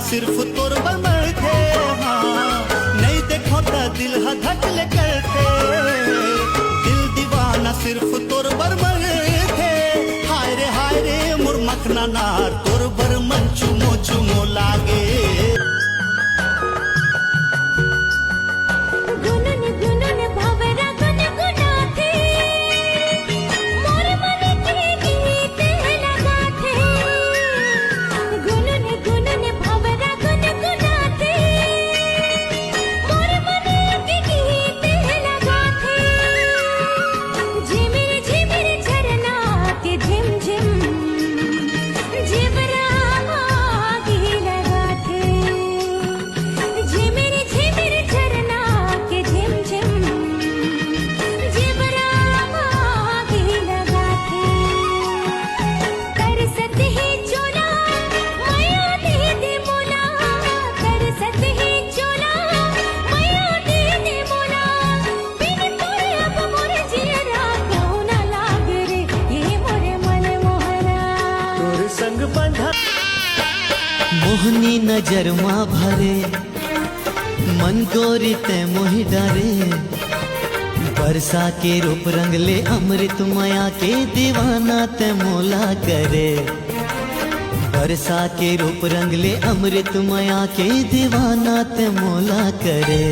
सिर्फ तोर बनल थे। हाँ नहीं देखो तो दिल धड़कले करते, दिल दीवाना सिर्फ तोर बनल थे। हाय रे मोर मखना नार तोर बर मन चुमो चुमो लागे। मोहनी नजर माँ भरे मन गोरी ते मोहि डरे। बरसा के रूप रंगले अमृत माया के दीवाना ते मोला करे। बरसा के रूप रंगले अमृत माया के दीवाना ते मोला करे।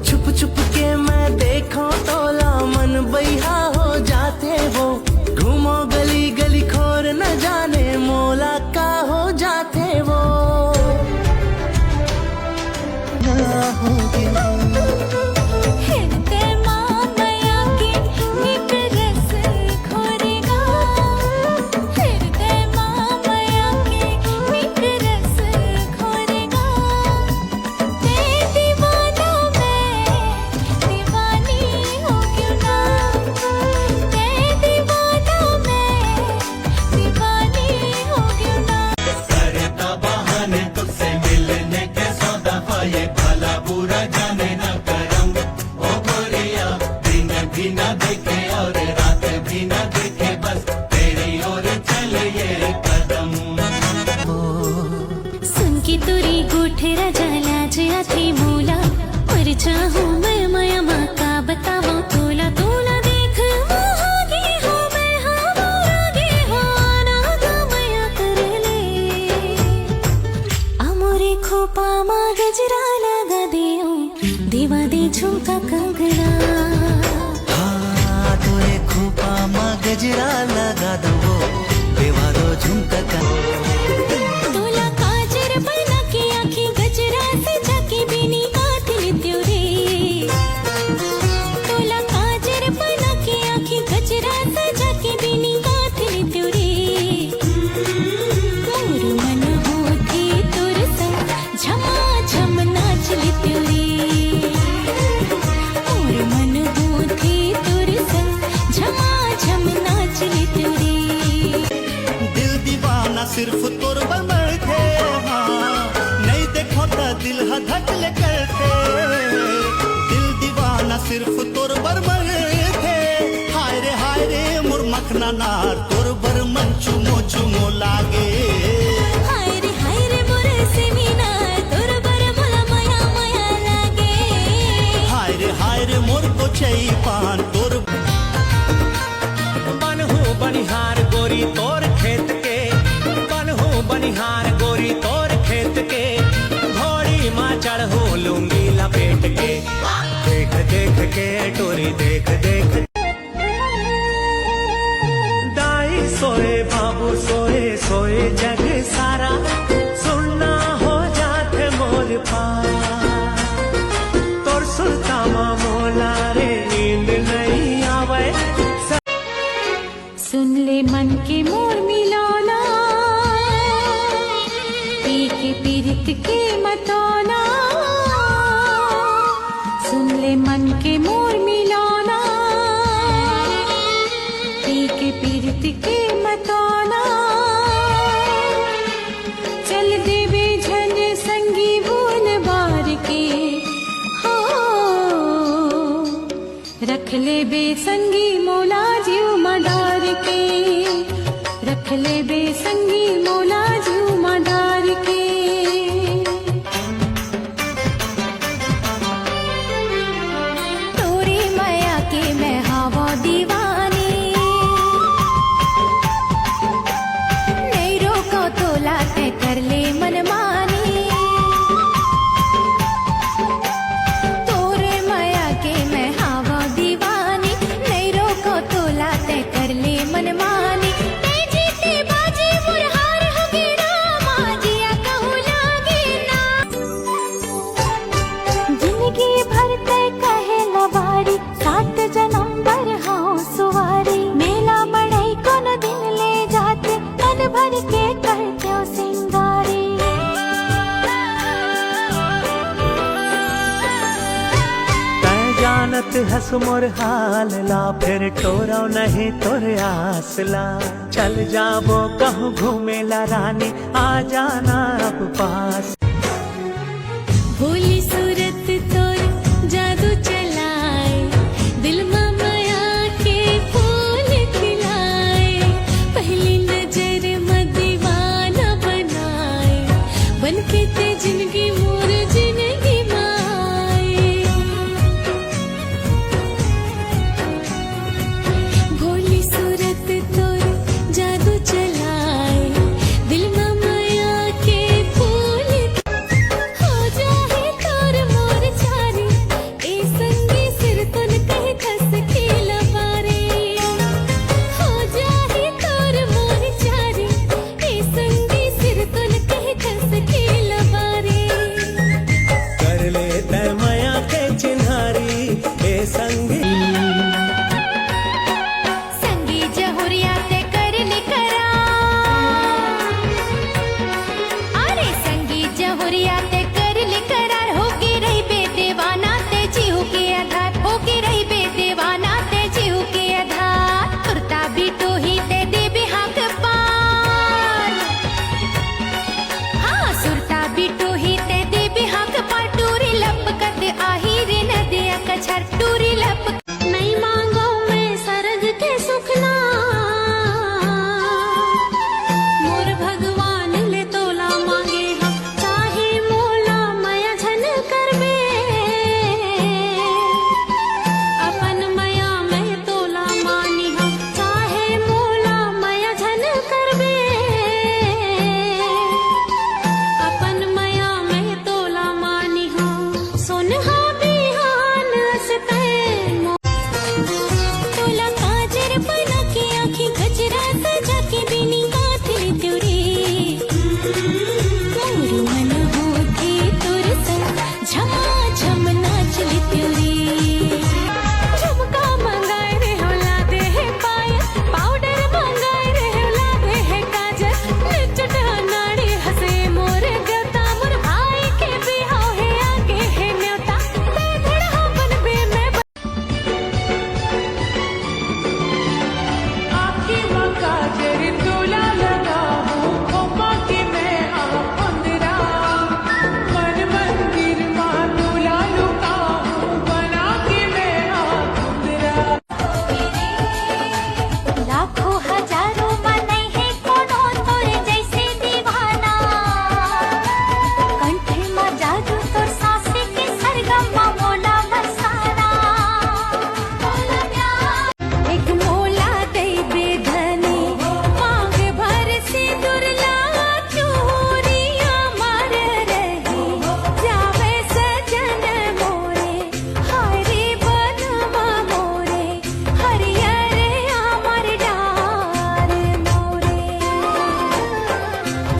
छुप छुप के मैं देखो तोला मन बहिया हो जाते हो। घूमो गली गली खोर न जाने मोला का हो जाते वो। चाहूं मैं माया माँ का बतावा तोला तोला देख मोहागी हो मैं हाँ मोरागी हो आना गा माया कर ले। अमोरे खोपा माँ गजरा लगा दियो दीवा दे झुमका कंगना। हाँ तोरे खोपा माँ गजरा लगा दो देवा दो झुमका कंगना। तोला काजर बना के आँखें गजरा से जाके बिनी सिर्फ तोर बनल थे। हाँ नहीं देखो तो दिल धड़कले करते, दिल दीवाना सिर्फ तोर बनल थे। हाय रे मोर मखना नार तोर बर मन चुमो चुमो लागे। हाय रे मोर से मीना तोर बर मोला माया माया लागे। के टोरी देख देख दाई सोए बाबू सोए सोए जग सारा सुनना हो जाते मोर पास तोर सुल्तामा मोला रे नींद नहीं आवे सुन ले मन के मोर मिलाना पी के पीरित के मताना सुन ले मन के मोर मिलाना पी के पीरित के मताना चल देवे झन संगी बोल बार के हो रख ले बेसंगी मौला जीव मदार के रख ले बेसंगी मौला जीव मदार के तोरी माया के मैं हवा दीवानी नहीं रोको तो लाते कर ले मनमानी तोरे माया के मैं हवा दीवानी नहीं रोको तो लाते कर ले मनमानी नहीं जीते बाजी मुरहार हो गिरा माजिया कहूँ लागे ना जिंदगी भर तय कहे लबारी 7 जन्म भर हाँ सुवारी मेला बढ़ई कोनो दिन ले जाते मन भर के करते हो सिंगारी तै जानत हस मोर हाल ला फिर टोरो नहीं तोर आसला चल जाबो कहूँ घूमेला रानी आ जाना अब पास भोली सूरत तोर जादू चलाए दिल में माया के फूल खिलाए पहली नजर में दीवाना बनाए बन के ते जिंदगी मोर जिंदगी माए भोली सूरत तोर जादू चलाए दिल में माया के फूल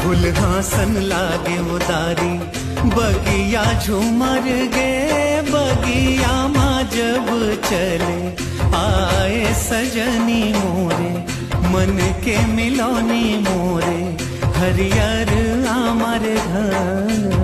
फुलहा सन लागे उदारी बगिया झूमर गे बगिया माँ जब चले आए सजनी मोरे मन के मिलौनी मोरे हरियर आमर घर